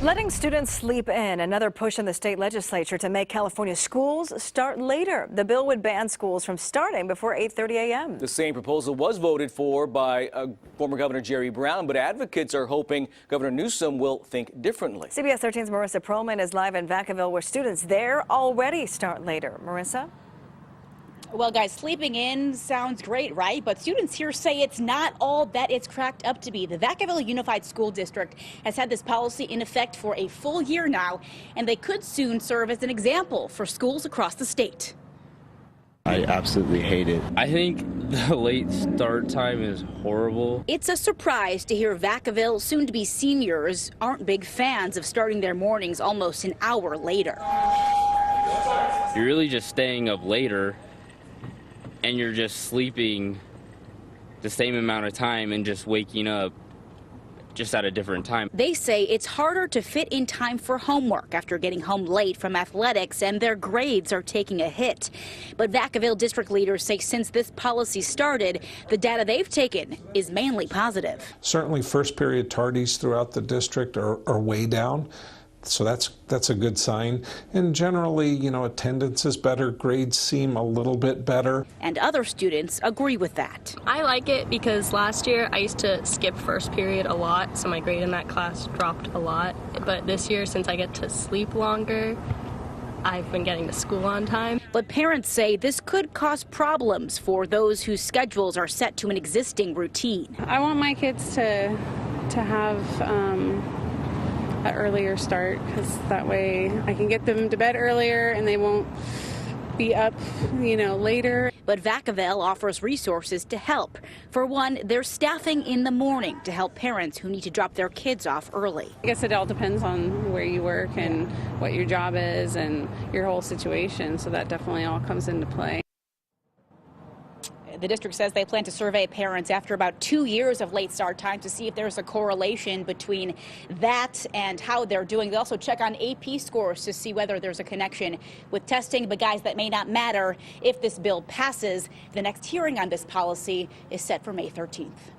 Letting students sleep in, another push in the state legislature to make California schools start later. The bill would ban schools from starting before 8:30 a.m. The same proposal was voted for by former Governor Jerry Brown, but advocates are hoping Governor Newsom will think differently. CBS 13's Marissa Perlman is live in Vacaville, where students there already start later. Marissa? Well, guys, sleeping in sounds great, right? But students here say it's not all that it's cracked up to be. The Vacaville Unified School District has had this policy in effect for a full year now, and they could soon serve as an example for schools across the state. I absolutely hate it. I think the late start time is horrible. It's a surprise to hear Vacaville soon-to-be seniors aren't big fans of starting their mornings almost an hour later. You're really just staying up later, and you're just sleeping the same amount of time and just waking up just at a different time. They say it's harder to fit in time for homework after getting home late from athletics, and their grades are taking a hit. But Vacaville district leaders say since this policy started, the data they've taken is mainly positive. Certainly first period tardies throughout the district are way down. So that's a good sign. And generally, attendance is better, grades seem a little bit better. And other students agree with that. I like it because last year I used to skip first period a lot, so my grade in that class dropped a lot. But this year, since I get to sleep longer, I've been getting to school on time. But parents say this could cause problems for those whose schedules are set to an existing routine. I want my kids to have an earlier start, because that way I can get them to bed earlier and they won't be up, later. But Vacaville offers resources to help. For one, there's staffing in the morning to help parents who need to drop their kids off early. I guess it all depends on where you work and what your job is and your whole situation, so that definitely all comes into play. The district says they plan to survey parents after about 2 years of late start time to see if there's a correlation between that and how they're doing. They also check on AP scores to see whether there's a connection with testing. But guys, that may not matter if this bill passes. The next hearing on this policy is set for May 13th.